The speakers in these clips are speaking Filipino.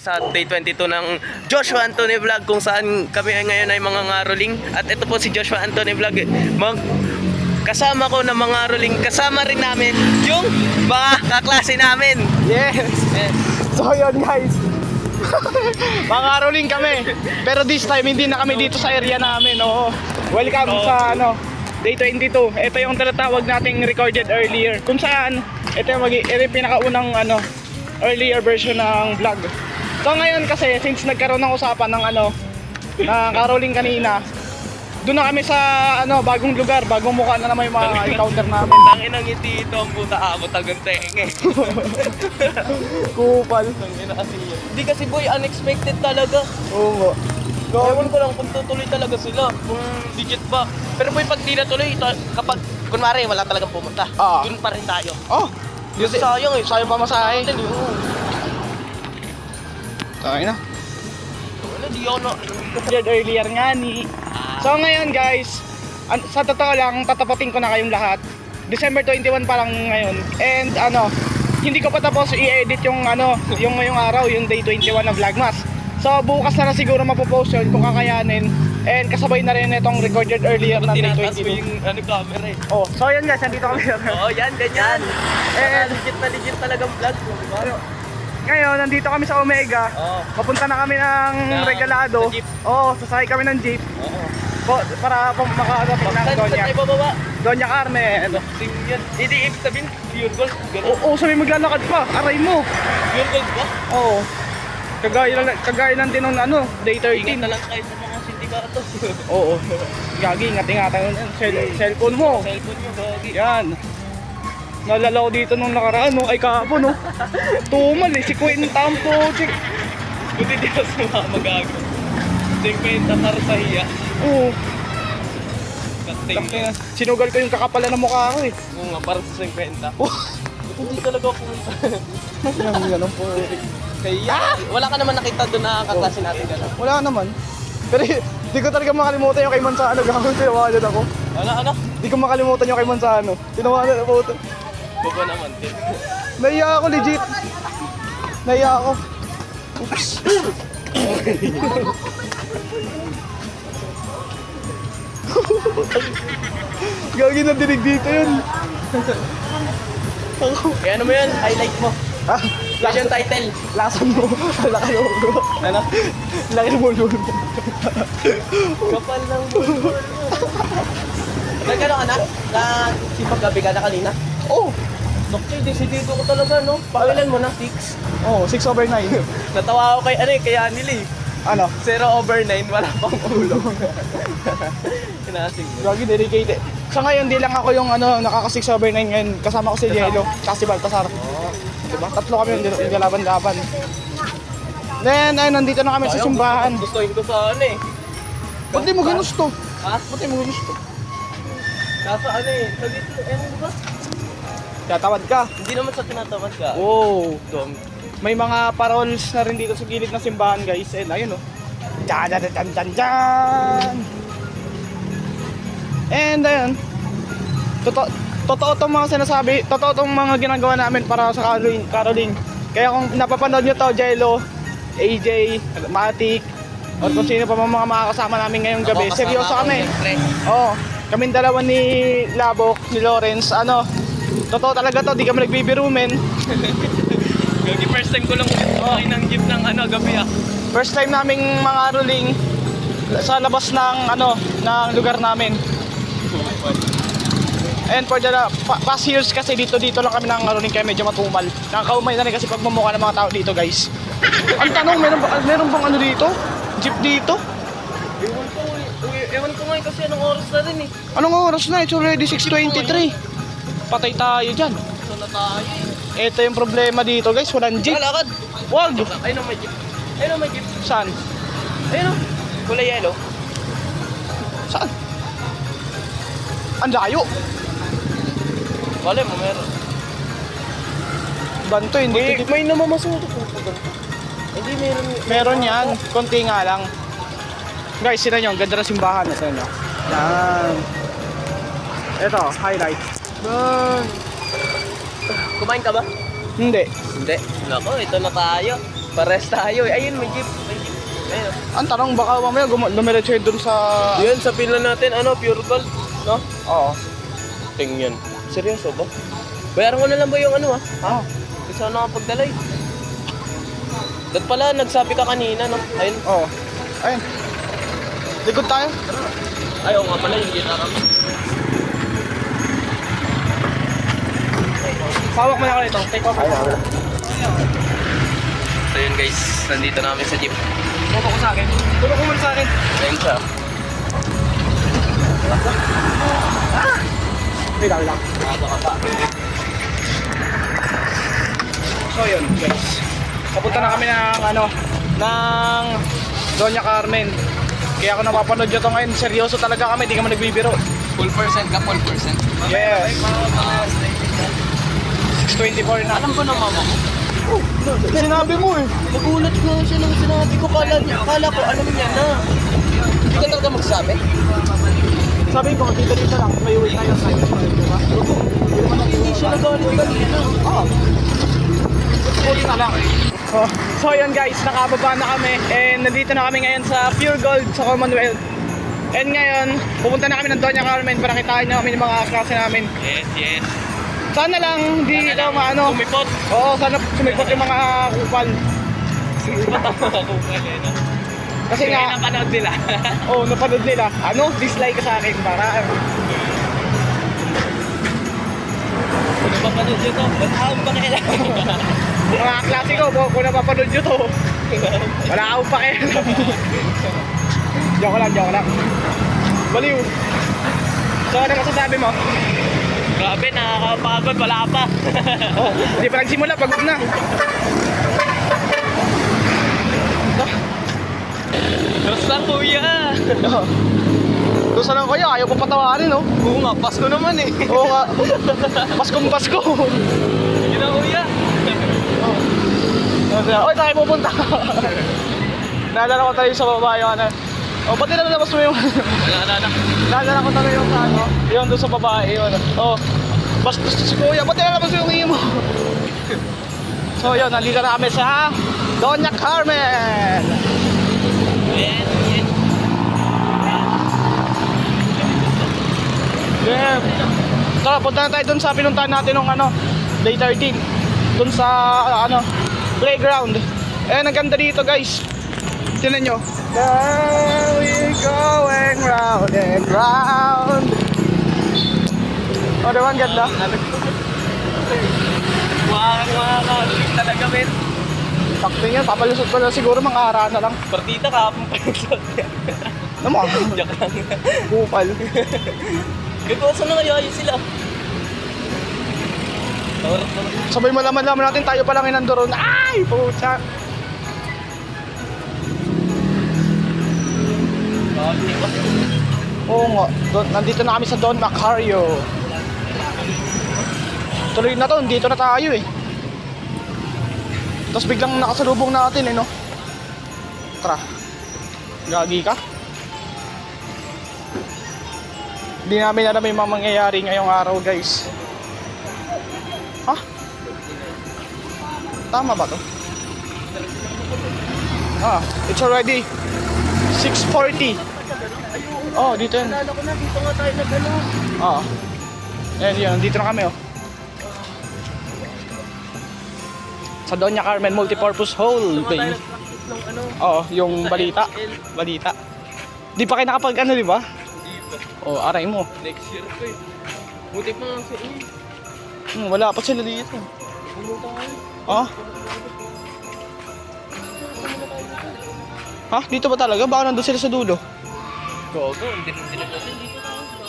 Sa day 22 ng Joshua Anthony Vlog kung saan kami ngayon ay mga ngaroling. At ito po si Joshua Anthony Vlog. Kasama ko na mga ngaroling. Kasama rin namin yung mga kaklase namin. Yes! So yun guys, mga rolling kami. Pero this time hindi na kami dito sa area namin. Oo. Welcome sa day 22. Ito yung tinatawag nating recorded earlier. Kung saan ito yung pinakaunang earlier version ng vlog. So ngayon kasi since nagkaroon ng usapan ng na karoling kanina, doon na kami sa bagong lugar, bagong mukha na naman yung mga encounter namin. Tangin ang ngiti ito ang puta abot hanggang tenge. Kupal. Hindi kasi boy, unexpected talaga. Oo. Ewan ko lang kung tutuloy talaga sila, kung legit ba. Pero boy, pag di natuloy, kapag kunwari wala talagang pumunta, dun pa rin tayo. Oh, Kasi sayang eh. sayang pa masahe. Tayo na. Wala, di ako na. Earlier nga ni. So ngayon guys, sa totoo lang, tatapatin ko na kayong lahat. December 21 pa lang ngayon. And hindi ko pa tapos i-edit yung yung ngayong araw, yung day 21 ng Vlogmas. So bukas na siguro mapopost yun kung kakayanin. And kasabay na rin itong recorded earlier ng day Tinataas ko 22. yung camera eh. Oh, so yan guys, nandito kami. Oo, yan, ganyan. Legit talagang vlog. Ngayon, nandito kami sa Omega. Oo. Papunta na kami ng Regalado. sa jeep. Oo, sasakay kami ng jeep. Oo. Para makakarating ng Saan Doña. tayo bababa? Doña Carmen. Boxing yan. Hindi, ibig sabihin, pure gold. Ganun. Oo, sabi maglalakad pa. Aray mo. Pure gold ba? Oo. Kagaya lang din ng day 13. Ingat na lang tayo sa mga sindikato. Oo. Gagi, ingat-ingatan mo. Cellphone mo. Cellphone nyo, gagi. Yan. Nalala ko dito nung nakaraan, ay kahapon, Tumal si Quinta ang project. Buti di ako sumama gago. 50 para sa hiya. Oo. Kating. Sinugal ko yung kakapalan ng mukha ko Oo nga, para sa 50. Buti hindi talaga ako pumunta. Yan ang project. Kaya, wala ka naman nakita doon na kaklase natin gano'n. Wala naman. Pero di ko talaga makalimutan yung kay Manzano. Gagawin tinawanan ako. Ano? Di ko makalimutan yung kay Manzano. Tinawanan ako. Buko naman din. Naiya ako legit. Naiya ako. Oops. Gagi na dinig dito yun. Kaya ano mo yun? Highlight mo. Ha? Last yung title. Lasan mo. Laki ng ulo. Ano? Laki ng ulo. Kapal ng bulbul. Nagkano ka na? Na sipag gabi ka na kanina? Oh! Doktor, desidido ko talaga, no? Pakilan mo na, 6. Oh, 6/9. Natawa ako kay, kay Anili. Ano? 0/9, wala pang ulo. Kinasing mo. Gagi, dedicated. Sa ngayon, di lang ako yung nakaka 6/9 ngayon. Kasama ko si Yelo, tsaka si Baltasar. Diba? Tatlo kami yung galaban-laban. Then, nandito na kami sa simbahan. Gustuin ko sa Ba't di mo ginusto? Ha? Ba't di mo ginusto? Kaso sa dito, ba? Tatawad ka. Hindi naman sa tinatawad ka. Oh. Dom. May mga paroles na rin dito sa gilid ng simbahan, guys. And ayun, Jan. And ayun. Totoo tong mga sinasabi, totoo tong mga ginagawa namin para sa caroling. Kaya kung napapanood nyo to, Jello, AJ, Matic, or kung sino pa mga makakasama namin ngayong gabi, seryoso kami. Oo. Kaming dalawa ni Labok, ni Lawrence, totoo talaga to, di kami nagbibiro, men. Gagi, first time ko lang kumain ng jeep ng gabi First time naming mga rolling sa labas ng ng lugar namin. And for the past years kasi dito lang kami nang rolling kaya medyo matumal. Nakakaumay na rin kasi pagmumukha ng mga tao dito, guys. Ang tanong, meron bang dito? Jeep dito? Ewan ko ngayon kasi anong oras na rin Anong oras na? It's already 6:23. Patay tayo dyan. So na tayo Ito yung problema dito, guys. Walang jeep. Lakad. Wag! Ayun may jeep. Ayun may jeep. Saan? Ayun kulay yellow. Saan? Ang layo. Wala mo, meron. Banto, hindi. May namamasuto po. Hindi, meron. Meron yan. Konti nga lang. Guys, sila nyo. Ang ganda ng simbahan. Ito nyo. Yan. Ito, highlight. Kumain ka ba? Hindi. Hindi. Nako, ito na tayo. Pares tayo eh. Ayun, may jeep. May jeep. Ayun. Ang tanong, baka mamaya dumiretso yun dun sa... Yun, sa pila natin, ano, pure gold. No? Oo. Tingyan. Seryoso ba? Bayaran ko na lang ba yung ano Ah. Kasi ako nakapagdalay. Dat pala, nagsabi ka kanina, no? Ayun. Oo. Ayun. Likod tayo. Ay, oo nga pala, yung gitara mo. Pawak mo na ako nito. Take off. So yun guys, nandito na kami sa jeep. Tuto ko sa akin. Tuto ko muna sa akin. Ayun siya. Wait lang. So yun guys. Papunta na kami ng Doña Carmen. Kaya ako napapanood nyo to ngayon. Seryoso talaga kami, di kami nagbibiro. Full percent ka, full percent. Yes. 624 na. Alam ko na mama mo. Sinabi mo eh. Nagulat ko siya nung sinabi ko. Kala ko, alam niya na. Hindi ka talaga magsabi? Sabi ko, dito lang. May uwi tayo sa iyo. Diba? Hindi siya nagalit kanina. Oo. Uwi na lang. So yun guys, nakababa na kami. And nandito na kami ngayon sa Pure Gold sa Commonwealth. And ngayon, pupunta na kami ng Doña Carmen para kitain na kami ng mga klase namin. Yes, yes. Sana lang hindi daw maano. Sumipot. Oo, sana sumipot yung mga kupal. Sumipot ang mga kupal eh, no? Kasi nga, napanood nila. oo, napanood nila. Ano? Dislike ka sa akin para. Kung napapanood nyo to, ba't akong pakialam? Mga klase ko, kung napapanood nyo to, wala akong pakialam. Joke lang. Baliw. So, ano masasabi mo? Grabe, nakakapagod, wala pa. Oh, hindi pa nagsimula, pagod na. Diyos lang kuya. Doon sa lang kaya, ayaw pa patawarin, no? Oo nga, Pasko naman eh. Oo nga. Paskong Pasko. Yun na kuya. Oy, tayo pupunta. Naalala ko tayo sa babae, ano? Oh, ba't nilalabas mo yung... Wala. Naalala ko tayo yung ano? Yung doon sa babae, yun. Oh, bastos si kuya, ba't nilalabas mo yung imo? So yun, nandito na kami sa Doña Carmen. Yes. Yeah. Tara, punta na tayo dun sa pinuntahan natin nung day 13. Dun sa playground. Eh, ang ganda dito guys. Tingnan nyo. Now we're going round and round. Oh, diba ang ganda? Mga talaga, men. Sakto yan, papalusot ko na siguro mga ara na lang. Partita kahapon pa yung shot niya. Ano mo? Joke lang. Bukal. Gagawa saan na kaya yun sila? Sabay malaman natin tayo pa lang inandoron. Ay, pucha. Oo nga, nandito na kami sa Don Macario. Tuloy na to, dito na tayo eh. Tapos biglang nakasalubong natin eh, no? Tara. Gagi ka? Hindi namin alam yung mga mangyayari ngayong araw, guys. Ha? Tama ba to? Ah, it's already 6:40. Oh, dito yan. Nalala ko na, dito nga tayo nag-ano. Oo. Ayan yun, dito na kami oh. Sa Doña Carmen Multipurpose Hall, Dito nga tayo baby. nag-practice ng ano. Oo, yung Sa balita. LPL. Balita. Di pa kayo nakapag ano, di ba? Hindi ba? Oh, aray mo. Next year ko eh. Buti pa nga sa inyo. Wala pa sila dito. Pumunta kayo. Ha? Ha? Dito ba talaga? Baka nandun sila sa dulo. Gogo, hindi na natin dito.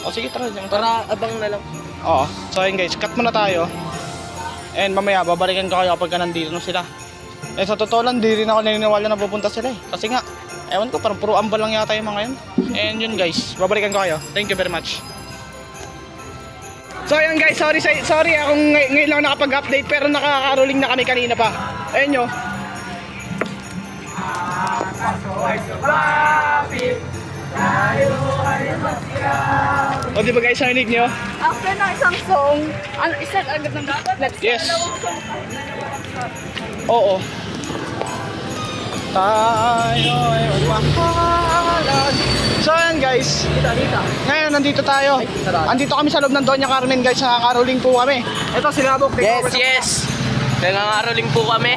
O sige, tara dyan. Para abang na lang. Oo. So ayun guys, cut muna tayo. And mamaya, babalikan ko kayo kapag nandito na sila. Eh sa totoo lang, di rin ako naniniwala na pupunta sila eh. Kasi nga, ewan ko, parang puro ambal lang yata yung mga yun. And yun guys, babalikan ko kayo. Thank you very much. So ayun guys, sorry kung ngayon lang nakapag-update pero nakakaroling na kami kanina pa. Ayun nyo. O di ba guys, narinig nyo? After ng isang song, isa agad ng let's Yes. Oo. tayo'y magmahalan. So ayan guys, ngayon nandito tayo. Andito kami sa loob ng Doña Carmen guys, nakakaroling po kami. Ito sila Bok. Yes. Nangangaroling po kami.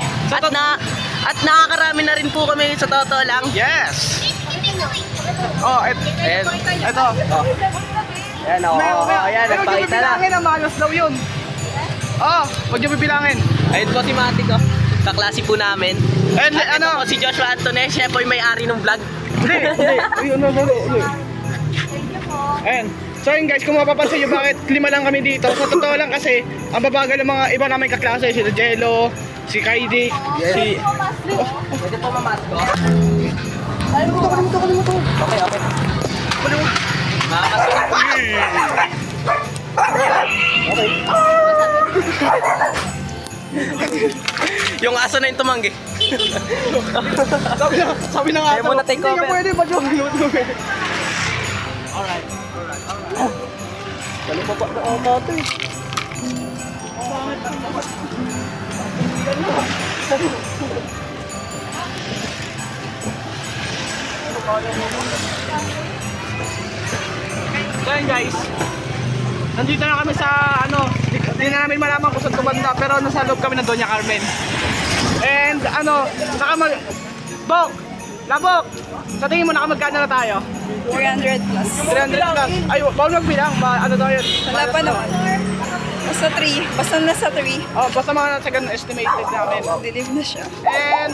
At nakakarami na rin po kami sa totoo lang. Yes! Oh, Ayan. ito. Ayan, ayan, nagpakita na. Bilangin ang malos daw yun. Oh, huwag niyo bibilangin. Ayun po si Matic, oh. Kaklase po namin. And At ito ano? po si Joshua Antones, siya po yung may-ari ng vlog. Hindi. Ayan. So yun guys, kung mapapansin nyo bakit 5 lang kami dito, sa totoo lang kasi, ang babagal ng mga iba namin kaklase, si Jello, si Kaidi, si... Pwede po mamasko. Kalimutan. Okay. Makakasunod po. Yung aso na yung tumanggi. Sabi na nga Ayaw mo na take hindi over. ka pwede ba yung minuto eh. So yun guys, nandito na kami sa ano, hindi na namin malaman kung saan tumanda pero nasa loob kami ng Doña Carmen. And ano, Bok! Labok! Sa tingin mo nakamagkano na tayo? 300 plus. 300 plus. Ay, bawal magbilang. Ano daw yun? Wala pa naman. Basta 3. Basta nasa 3. Oh, basta mga nasa ganun estimated namin. Dilim na siya. And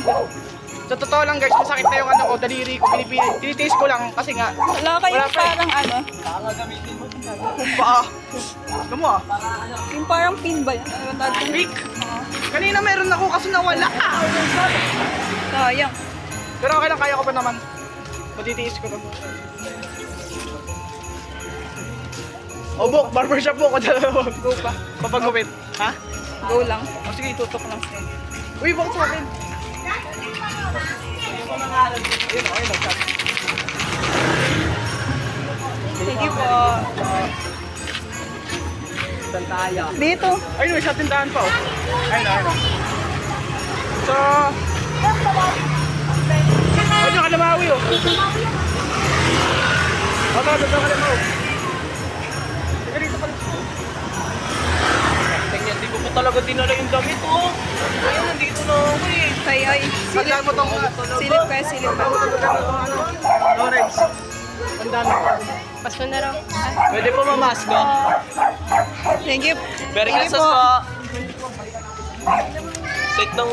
sa totoo lang guys, masakit na yung ano ko, daliri ko, tinitiis ko lang kasi nga, Wala kayong Wala pa eh. parang ano. paa. Ano mo ah? Yung parang pin ba yan? Ano ba tawag? Weak. Kanina meron ako kasi nawala. Sayang. Pero okay lang, kaya ko pa naman. Matitiis ko to. Oh, Bok, barbershop po ko dalawa. Go pa. Papagupit. Ha? Go lang. O sige, tutok lang sa'yo. Uy, bakit sa akin? Ayun, okay lang. Chat. Sige po. Saan tayo? Dito. Ayun, may sa tindahan pa oh. Ayun. So, ayun yung kalamawi oh. Ito, kalamawi. Teka dito pala. Tingnan, di ko pa talaga dinala yung damit, oh. Ayun, nandito na ako eh. Ay. Tandaan mo tong Silip kaya silip pa. Lawrence. Tandaan mo. Pasko na raw. Pwede po mamasko. Thank you. Merry Thank you Christmas po. Set ng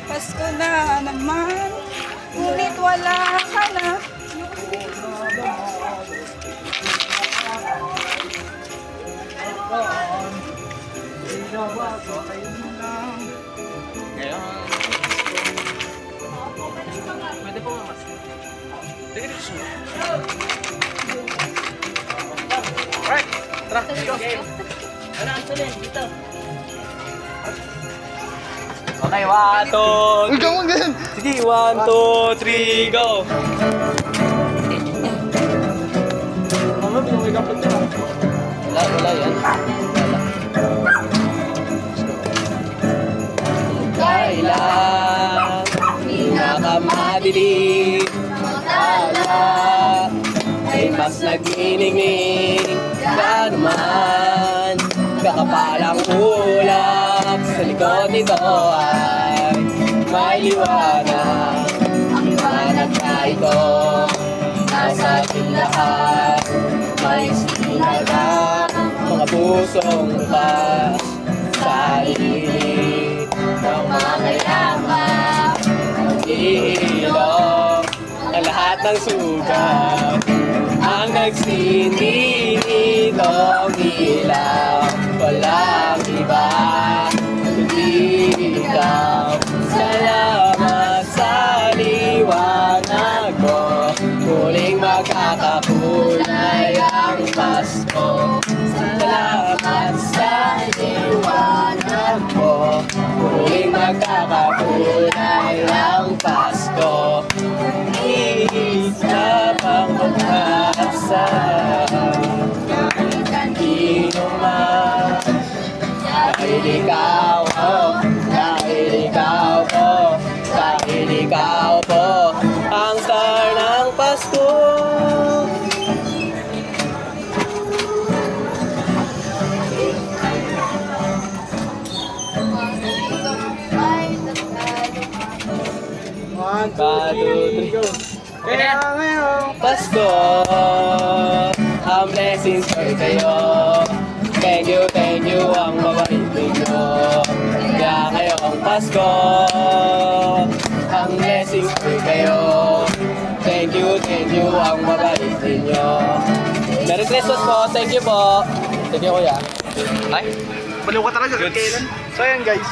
Pasko na naman. Ngunit wala ka na. Pwede po mamasko. Sige dito siya. Alright, tara, let's go. Ano ang tuloy? Dito. Okay, 1, 2, Uy, gawin ganun. sige, 1, 2, 3, go! Mama, binuwi ka pa dyan. Wala yan. Kailan pinakamadilim ala ay mas nagniningning ganuman kakapalang ulap sa likod nito ay may liwanag ang liwanag na ito nasa ating lahat may sinalang mga pusong bukas sa lilit ng mga mayaman naghihilom ang lahat ng sugat ang nagsindi nitong ilaw walang iba kundi ikaw salamat sa liwanag mo muling magkakakulay ang Pasko salamat sa liwanag mo muling magkakakulay ang Pasko isa pang pag-asa kahit kanino man dahil ikaw po 1, 2, 3, go. Kaya ngayong Pasko, ang blessings ko kayo. Thank you ang mabait ninyo. Kaya ngayong Pasko, ang blessings ko kayo. Thank you ang mabait ninyo. Merry Christmas po, thank you po. Thank you kuya. Ay, baliw ka talaga. Goods. So yan guys.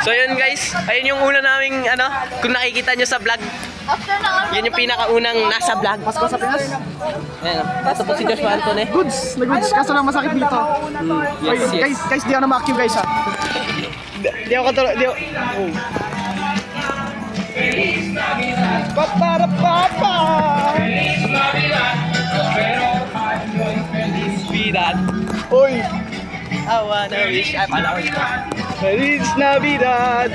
so yun guys, ayun yung una naming ano, kung nakikita nyo sa vlog. Yun yung pinakaunang nasa vlog. Pasko sa Pinas. Ayan, ito po si Joshua Antone. Goods, na-goods. Kaso lang masakit dito. Yes, yes. Guys, di ako na ma-active guys ha. Di ako katulad, di ako. Oh. Paparapapa! Navidad. Uy! I wanna wish. Ay, pala ko ito. Feliz Navidad!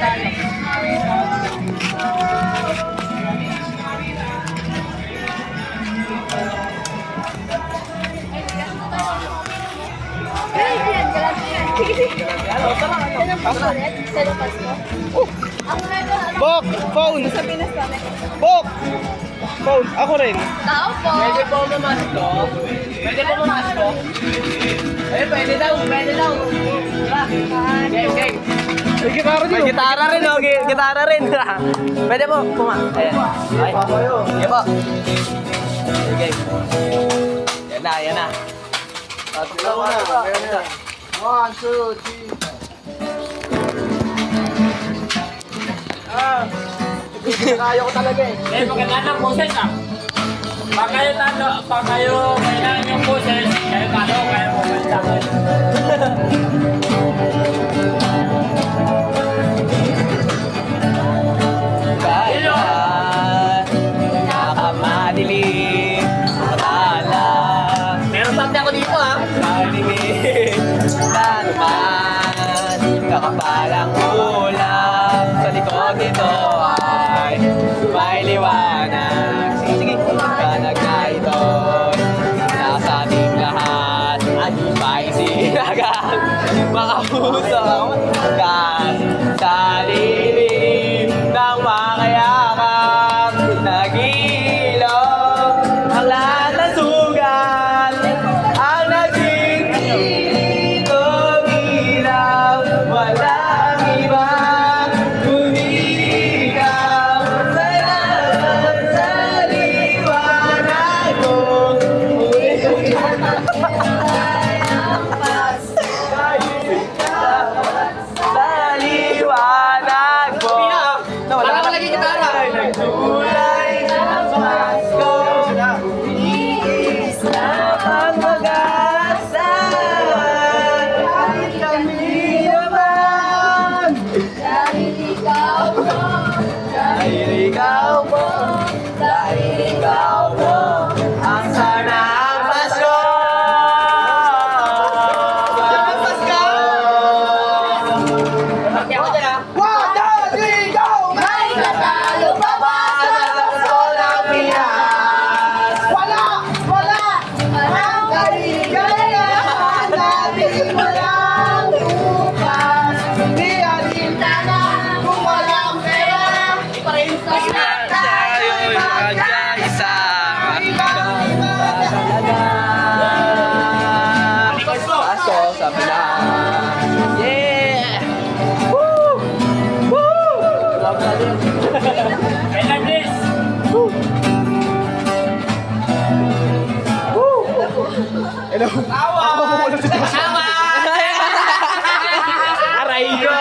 Bok! Phone! Bok! Phone! Ako rin! Tao po. Pwede po mamasko. Pwede po mamasko. Eh, pwede daw. Tara. Game, game. May gitara din! May gitara rin, oh. Gitara rin. Pwede po. Ayan. Ay. Sige po. Okay. Yan na. Meron na. 1, 2, 3. Kaya ko talaga eh. Eh, maganda ng boses ah. Pag kayo kailangan yung boses, kayo kaya mo maganda. Kaya nakamadilim matala. Meron pa ako dito ah. Madilim na naman kakapalang ulap sa likod nito ay may liwanag. Sige, liwanag na ito nasa ating lahat at may sinagang mga pusong gas sa lilim ng makayakap nag-ilog ang lahat ng sugat ang naging ilaw walang iba kundi ikaw salamat sa liwanag mo sa liwanag mo Parang ko lagi gitara. nagkulay ang Pasko inis na ang mag-asa kahit kami naman dahil ikaw mo ang sana ang Pasko ang Pasko Bakit ako dyan ah. 1, 2, 3, go! May katalo pa ba? Pasko ng Pinas Wala! Ang kaligayahan natin walang bukas. Hindi yan! Sana kung walang pera. tayo mag-isa talaga Pasko sa Pinas yeah woo woo Kailan this? Hello! Ako muna si Josh! aray ko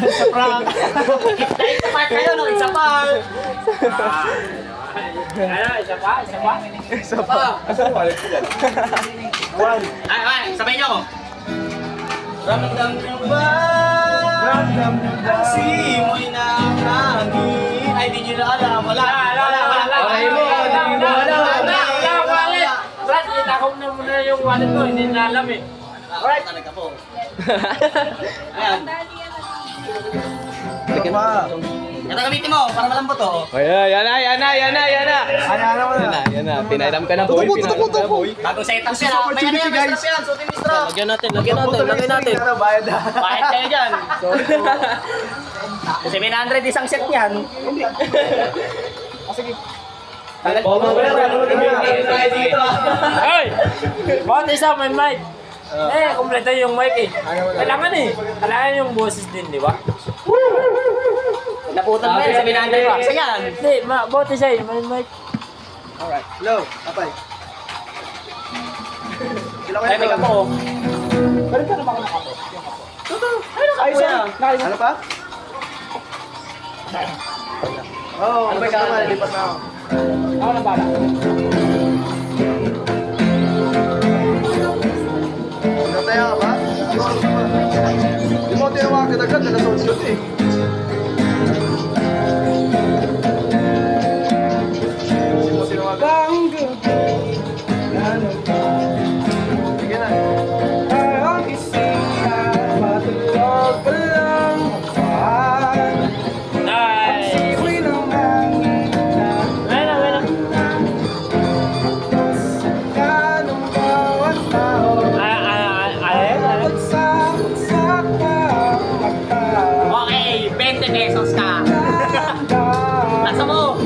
Sa prank! Isa pa kayo no, isa pa. Ano, isa pa? Isa pa! Asan yung wallet ko dyan? 1! Ay, sabay niyo ako. ramdam nyo ba Ramdam nyo ba? ang simoy ng hangin ay di nyo na alam wala Aray mo, hindi mo alam. Wallet. Brad, itakop na muna yung wallet ko, hindi na alam eh. alright talaga po ayan Ano ba? Ito gamitin mo, para malambot to. Yan na. Pinairam ka na, boy. Pinairam ka na, boy. Bagong setup yan ha. May ano yan, may strap yan. Suotin mo yung strap. Lagyan natin. Bakit kayo dyan? Kasi 700 isang set yan. Hoy! Bakit isa may mic? Kompleto yung mic eh. Kailangan yung boses din, di ba? Naputan mo yan, 700 bucks. Ayan. Hindi, bakit isa may mic? Ay, may kapo. Ano pa? Oo, Ano ba yung lipat na ako. Ako na bala. Nataya ka ba? Hindi mo tinawa agad-agad, nalasod-sod eh. Hindi mo tinawa agad. Sige na. Parang ising na matulog pa lang ako. Nice! Simoy ng hangin na Wala. kanong bawat tao. Bagsak-bagsak pa ang mata. Okay, 20 pesos ka. Nasa mo.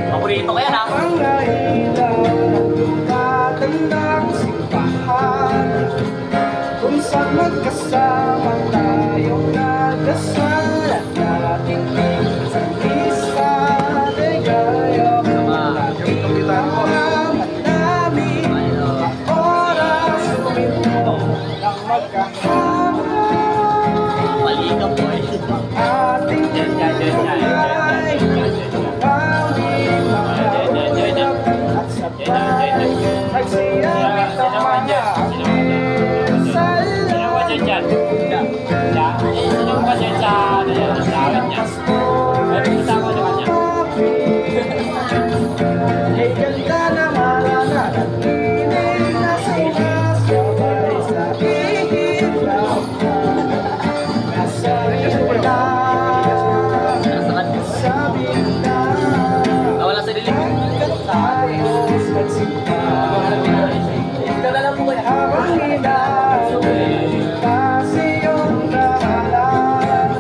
Paborito ko yan ha. Ang ilaw ng tumatandang simbahan, kung saan magkasama tayong nagdasal at nating minsan isa ligaya. Naman namin ang oras tuminto ng magkasama. Mali ka po eh. Ating buhay, bawin mga ulap at sabay, nagsiyawit ang mga minsan Sino ba dyan? Sino ba dyan sa lawit niya? Ay, kita ko sa kanya. ay ganda na marana at pinig na sinasabay sa ihilaw na nasa ila. Sabi na Nawala sa dilim. Ayos magsimba. Ikaw na lang po kaya. Habang ilaw, kasi yung dahalan.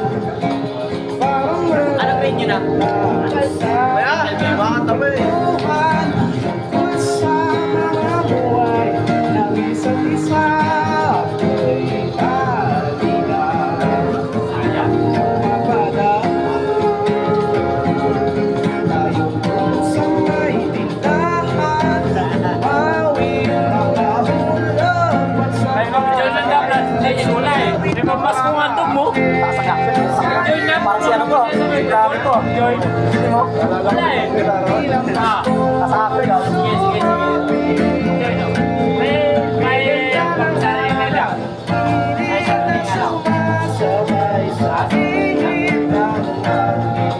Parang Anong grade nyo na? Kaya, makakanta mo eh. Kung sa mga buhay ng isa't isa, ako'y aligaw. Tayo po sa may tindahan, awit mga hulog at sa May mag-join ng dapat. Hindi, wala eh. May mamas kung andog mo. Join na. Parang si ano ko, grabe ko. Join. Wala eh. Ah. Kasakit ka. Sige. Join ako. May pagsasabi na lang. Ay, sabi nga lang. Sabay sa tingin ng langit.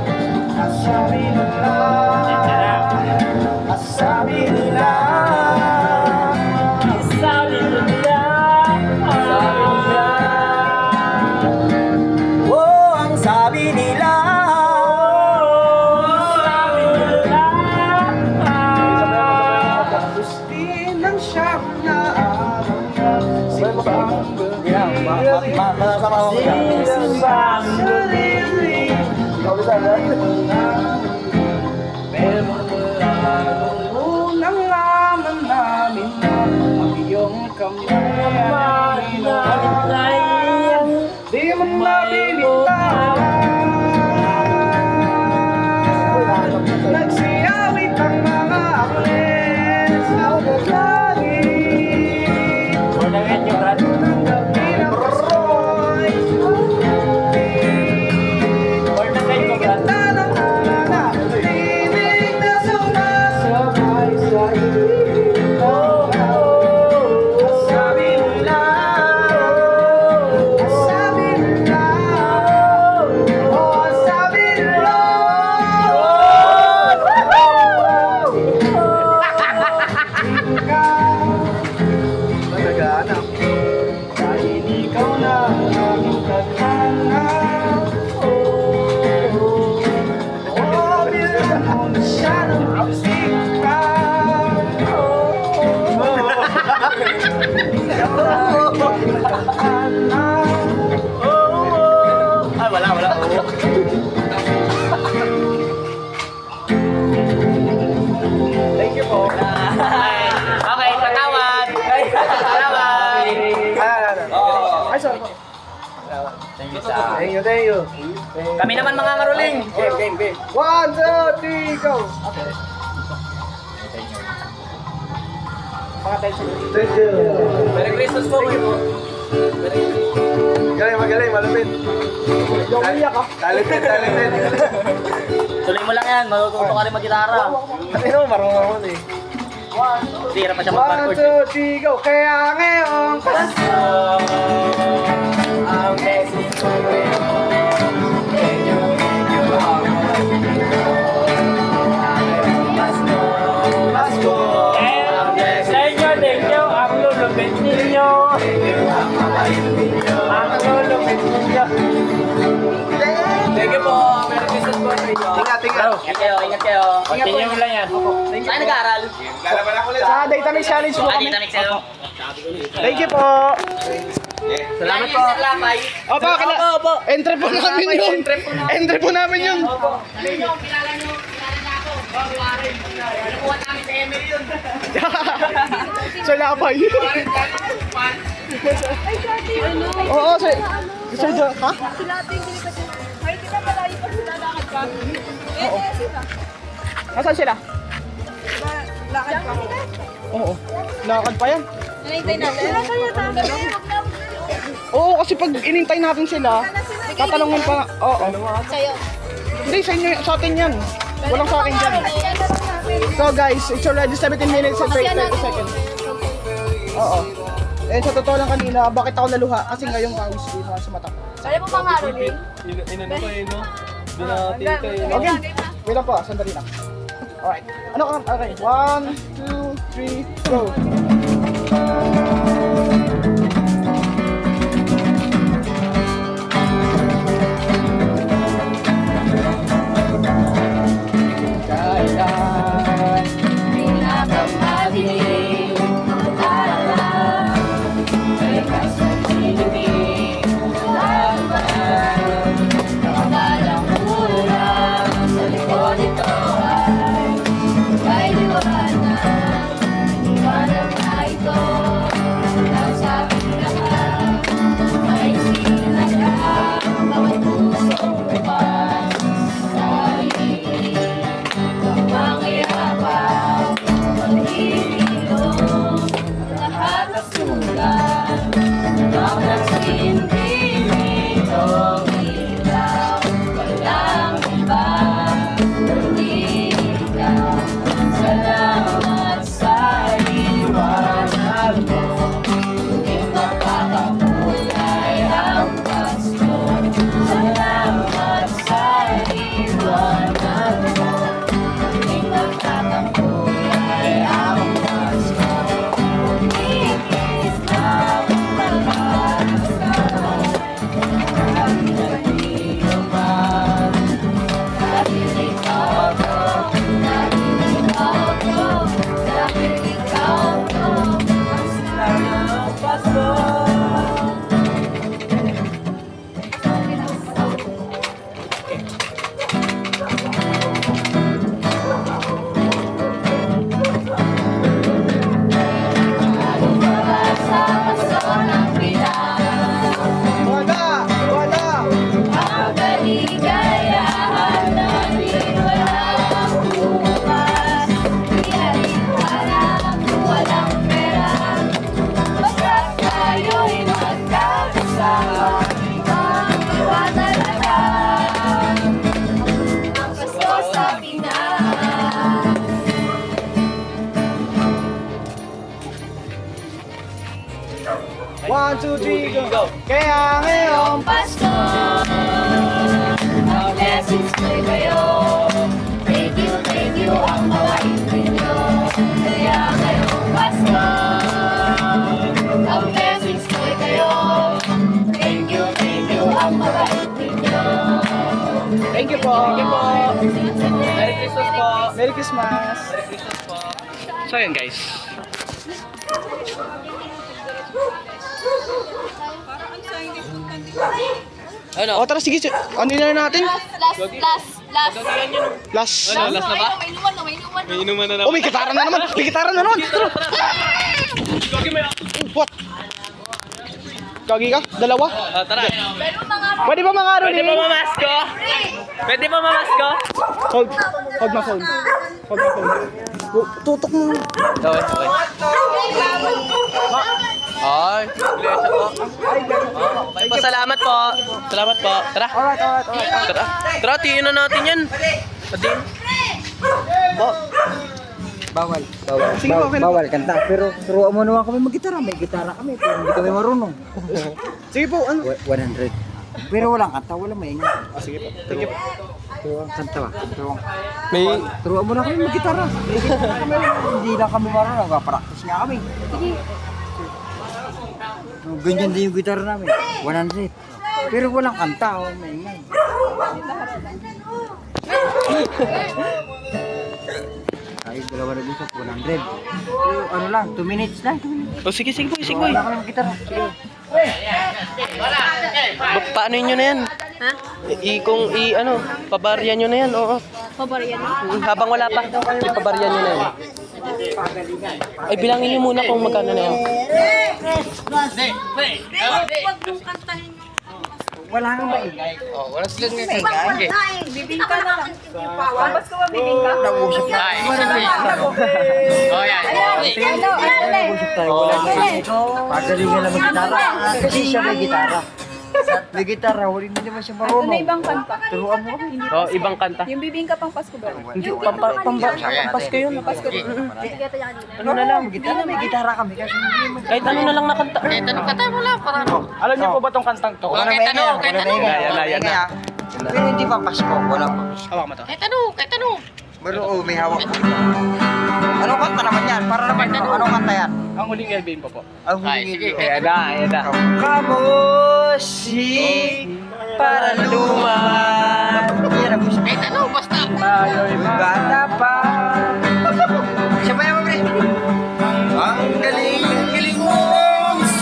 Asabi nila, asabi nila. Sabi nila. Oh, ang sabi nila. Gusti ng siyam na araw na simbang Simbang sarili. Pero wala nung unang laman namin na ang iyong kamay ay di mo nabilitaan. Nagsiyawit ang mga aklen sa langit. Walang yung brad. Ang gabi ng pasoy. Or na kayo ko brad. Ganda ng alala, tinig na sumasabay sa ilaw. Sabi nila, Thank you. Kami naman mga ngaruling. Game. 1, 2, 3, go! Thank you. Merry Christmas po. Magaling, malupit. Yung iyak ka. Talented. Tuloy mo lang yan. Matututo ka rin mag-gitara. Ano, marunong eh. Tira pa siya 1, mag-barcode. 2, 3, go! Kaya ngayong Pasko, Ang blessings ko ngayon. Thank you ang mga Pasko. Ang blessings Thank you. Ang lulupit ninyo. Ang lulupit ninyo. Thank you po. Merry Christmas po sa inyo. Ingat. Ingat kayo. Continue mo lang yan. Saan nag-aaral? Sa Data Mix Challenge po kami. Dito kayo. Thank you po. Salamat po. Lapay. Opo. Entry po namin yun. Entry po namin yun. Sa lapay. Oo, sir. Sir, ha? Sila ate yung dilipat yun. Ay, kita malayo pa sila lakad pa. Sila. Nasaan sila? Lakad pa. Oo. Lakad pa yan. Nanintay natin. Wala kayo tama. Oo, kasi pag inintay natin sila, tatanungin pa. Oo. Sa'yo. Hindi, sa inyo, sa atin yan. Walang sa akin dyan. So guys, it's already 17 minutes and 30 seconds. Oo. Eh sa totoo lang kanina, bakit ako naluha? Kasi ngayong pawis ko sa mata. Kaya mo pang harulin? Okay. Wait lang po, sandali lang. Alright. Ano ka? Okay. 1, 2, 3, go. One, two, three, go. Kaya ngayong Pasko, ang blessings ko'y kayo. Thank you, ang mabait ninyo. Kaya ngayong Pasko, ang blessings ko'y kayo. Thank you, ang mabait ninyo. Thank you po. Merry Christmas po. Merry Christmas. Merry Christmas po. So yun guys. Ano? O tara sige, ano na natin? Last. Last. Last na ba? May inuman na. Oh, may gitara na naman. Tara. What? Kagi ka? Dalawa? Tara. Pero mga Pwede ba mga Pwede rolling? ba mamasko? Pwede ba mamasko? Hold my phone. Hold my phone. Tutok mo. Okay, okay. Ay, iglesia po. Okay po, salamat po. Salamat po. Tara. Alright. Tara. Tara, tingin na natin yan. Adin. Po. Bawal. Sige po, okay na po. Bawal kanta. Pero turuan mo naman kami mag-gitara. May gitara kami. Pero hindi kami marunong. Sige po, ano? 100. Pero walang kanta. Walang maingay. Sige po. Thank you po. Turuan kanta ba? May... Turuan mo na kami mag-gitara. Hindi na kami marunong. Nagpa-practice nga kami. Ganyan din yung gitara namin. 100. Pero walang kanta. Maingay. Ay, dalawa na gusto, 100. Ano lang, 2 minutes lang. 2 minutes. Oh, sige, sige boy, sige boy. Wala ka ng gitara. Sige. Paano nyo na yan? Ha? Ano, pabaryan nyo na yan, oo. Paboryan. Habang wala pa, pabaryan nyo na yan. Ay, bilangin nyo muna kung magkano na yan. Huwag mong kantahin yung Wala nang maingay. Oh, wala silang bibingka na lang. Pabas ko ba bibingka? Nag-uusap na. Oh, yan. Nag-uusap tayo. Wala nang maingay. Pagalingan na mag-gitara. Kasi siya may gitara. May gitara, hindi naman siya Ano na marunong. ibang kanta? Turuan mo kami. Oh, ibang kanta. Yung bibingka pang Pasko ba? Hindi, pampasko yun. Pasko. Ano na lang, gitara, may gitara kami. Kasi hindi mo. Kahit ano na lang nakanta. Alam niyo po ba tong kantang to? Wala nang maingay. Wala nang maingay. Ayan na. Pero hindi pa Pasko. Wala pa. Hawak mo to. Pero may hawak. Anong kanta naman yan? Para naman anong kanta yan? Ang huling LBM po po. Ang huling Ayan na. Kamusi Para lumab. Yan ang gusto. Kahit ano, basta. Tayo'y bata pa. Siya ba yung pre? Ang galing mo.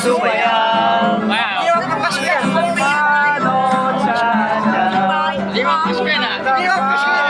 Sumayang. Hindi ako kapasok yan. Di ba pasko yan ah? Hindi ako kapasok yan.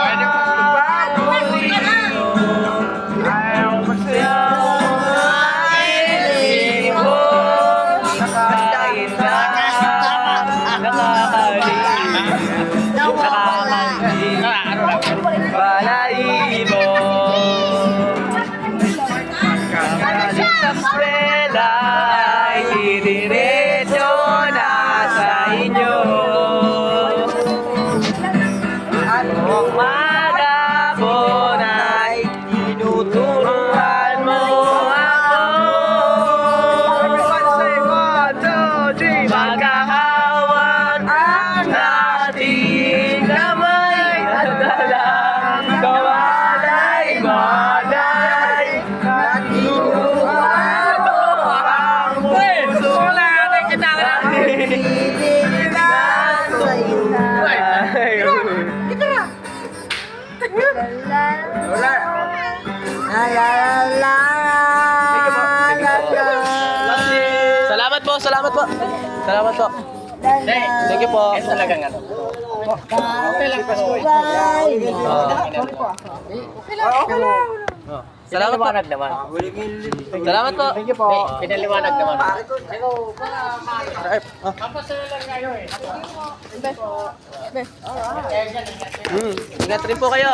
Salamat po. Thank you po. Talagang ano. Salamat po. Salamat po. Thank you po. Pinaliwanag naman. Ingat rin po kayo.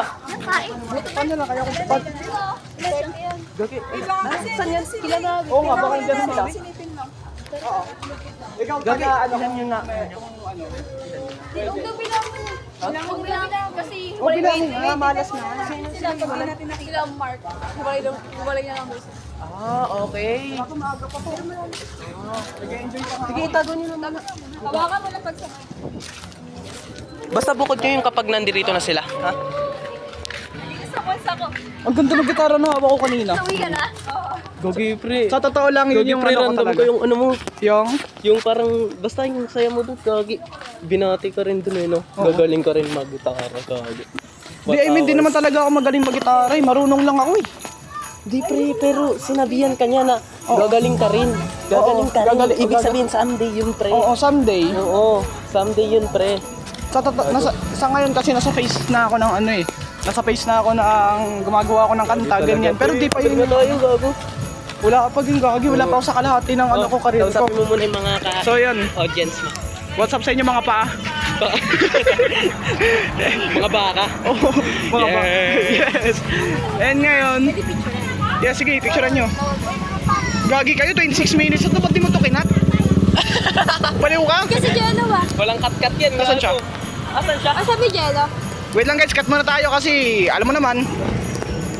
Oo nga, baka dyan sila. Ikaw, ano nyo na? Huwag bilang kasi Huwag bilangin nga, malas na. sila Mark. Huwalay na lang doon. Ah, okay. Sige, itago nyo naman. Hawakan mo lang pagsa. Basta bukod nyo yung kapag nandirito na sila. Ha? Sa ko. Ang ganda ng gitara na hawak ko kanina. Uwi ka na? Gogi pre. Sa totoo lang, yun Gogi yung pre, ano ko random talaga. ko yung ano mo. Yung Parang, basta yung saya mo doon, Gagi. Binati ka rin doon eh, no? Gagaling ka rin mag-gitara, Gagi. Di, I mean, di naman talaga ako magaling mag-gitara eh. Marunong lang ako eh. Di pre, pero sinabihan ka niya na gagaling ka rin. Gagaling ka rin. gagaling- Ibig sabihin, someday yun, pre. Oo, someday. Oo, someday yun, pre. Sa ngayon kasi nasa face na ako ng ano eh. Nasa face na ako ng gumagawa ako ng kanta, ganyan. Pero di pa yun. Tingnan tayo, gago. Wala ka pa yung gagi. Wala pa ako sa kalahati ng ano ko, karir ko. Kausapin mo muna yung mga So yun. audience mo. What's up sa inyo mga paa? Mga baka. Oo, mga paa. Yes. And ngayon, yeah, sige, picturean nyo. Gagi kayo, 26 minutes. At ba't di mo to kinat? Baliw ka? Kasi Jello ba? Walang cut-cut yan. Nasaan siya? Asan siya? Ah, sabi Jello. Wait lang guys, cut muna tayo kasi alam mo naman.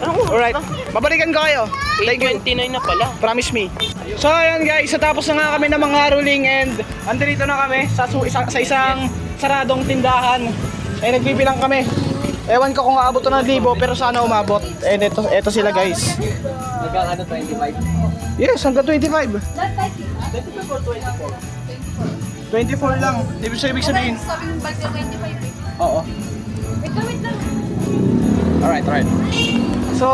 Alright, babalikan ko kayo. Thank you. 8:29 na pala. Promise me. So ayan guys, natapos na nga kami ng mga rolling and andito na kami sa isang saradong tindahan. Eh nagbibilang kami. Ewan ko kung aabot na 1,000 pero sana umabot. And eto sila guys. Hanggang ano, 25? Yes, hanggang 25. 24 lang. Ibig sabihin. Sabi ng bag 25. Oo. Wait lang. Alright. So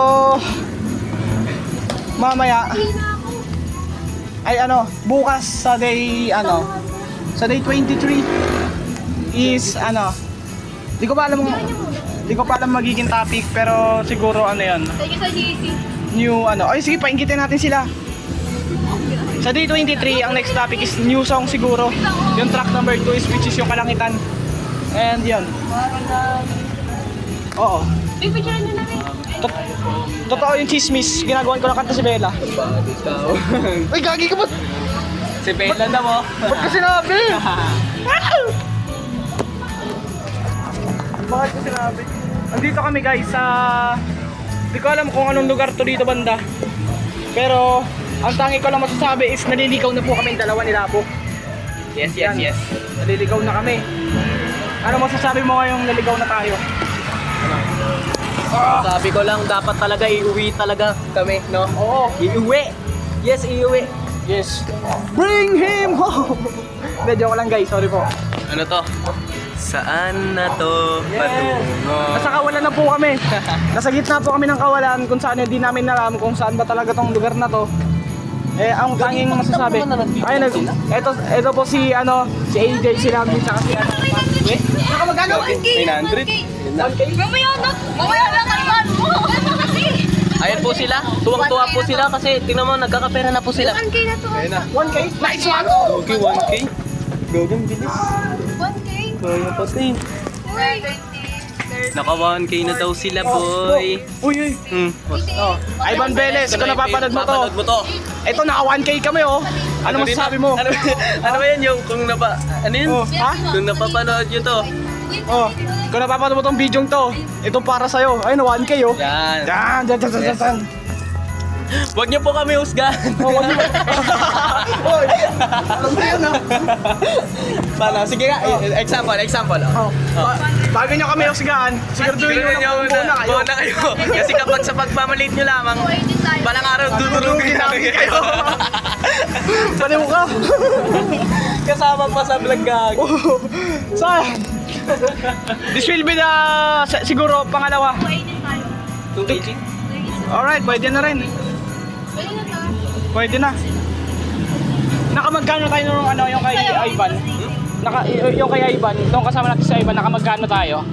mamaya ay bukas sa day sa day 23 is di ko pa alam magiging topic pero siguro yan Thank you sa GC. new ay sige painggitin natin sila sa day 23 ang next topic is new song siguro yung track number 2 is which is yung Kalangitan and yun oo Big picture nyo namin. totoo yung chismis ginagawan ko ng kanta si Bella ay gagi ka ba't Si Bella na mo. ba't ka sinabi bakit ko sinabi andito kami guys sa di ko alam kung anong lugar to dito banda pero ang tangi ko lang masasabi is naliligaw na po kami dalawa ni Labo. Yes. Naliligaw na kami. Ano masasabi mo ngayong naligaw na tayo? Sabi ko lang, dapat talaga iuwi talaga kami, no? Oo. Iuwi! Yes, iuwi! Yes. Bring him home! Hindi, joke lang guys, sorry po. Ano to? Saan na to patungo? Nasa kawalan na po kami. Nasa gitna po kami ng kawalan kung saan hindi namin alam kung saan ba talaga tong lugar na to. Eh, ang tanging masasabi. Ayun, ito po si AJ, si Rambi, tsaka si Nakamagano? 900? Mamaya na naman mo. Ano kasi? Ayan po sila, tuwang-tuwa po sila kasi tingnan mo, nagkakapera na po sila. 1K na to. 1K? Nice one! Okay, 1K. Gawin, bilis. 1K? Kaya pa din. Uy. Naka 1K na daw sila, boy. Uy. Ivan Velez, kung napapanood mo to. Napapanood mo to. Ito, naka 1K kami Ano masasabi mo? Ano ba yan yung kung ano yun? Ha? Kung napapanood nyo to. Kung napapanood mo tong video to, ito para sa'yo. Ayun, 1K Yan. Yan. Huwag niyo po kami husgahan. Wag mo. Oy, alam mo yun Paano? Sige nga, example. Bago nyo kami husgahan, siguraduhin nyo na buo na kayo. Kasi kapag sa pagmamalit nyo lamang, balang araw dudurugin namin kayo. Baliw ka. Kasama pa sa vlog gago. Saan? This will be the siguro pangalawa. 280? Alright, pwede na rin. Pwede na. Nakamagkano tayo nung yung kay Ivan? Yung kay Ivan, nung kasama natin sa Ivan, nakamagkano tayo?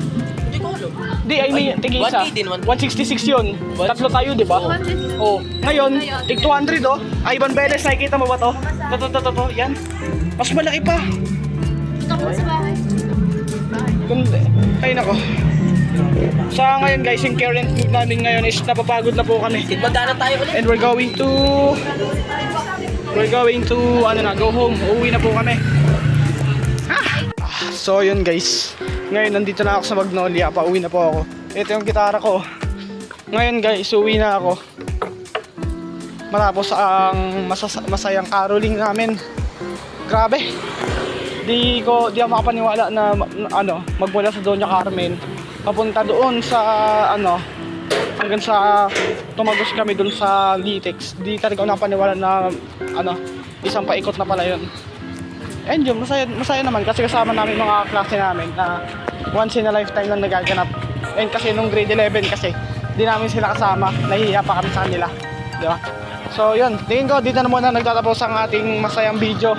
Hindi ko alam. Di, I mean, tig-isa. 1K din, 166 yun. Tatlo tayo, di ba? Oh. Ngayon, tig 200 Ivan Velez, nakikita mo ba to? To. Yan. Mas malaki pa. Ikaw mo sa bahay. Ay nako. Sa ngayon guys, yung current mood namin ngayon is napapagod na po kami. Magkano tayo ulit? And we're going to go home. Uuwi na po kami. So yun guys. Ngayon nandito na ako sa Magnolia. Pauwi na po ako. Ito yung gitara ko. Ngayon guys, uwi na ako. Matapos ang masayang caroling namin. Grabe. Di ako makapaniwala na magmula sa Doña Carmen papunta doon sa hanggang sa tumagos kami doon sa Litex. Di talaga ako nakapaniwala na isang paikot na pala yun. And yun, masaya naman kasi kasama namin mga klase namin na once in a lifetime lang nagaganap. And kasi nung grade 11 kasi di namin sila kasama, nahihiya pa kami sa kanila, di ba? So yun, tingin ko dito na muna nagtatapos ang ating masayang video.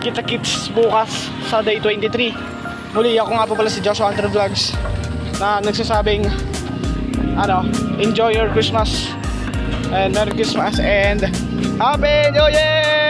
Kita-kits bukas sa day 23. Muli ako nga po pala si Joshua Hunter Vlogs na nagsasabing enjoy your Christmas and Merry Christmas and Happy New Year!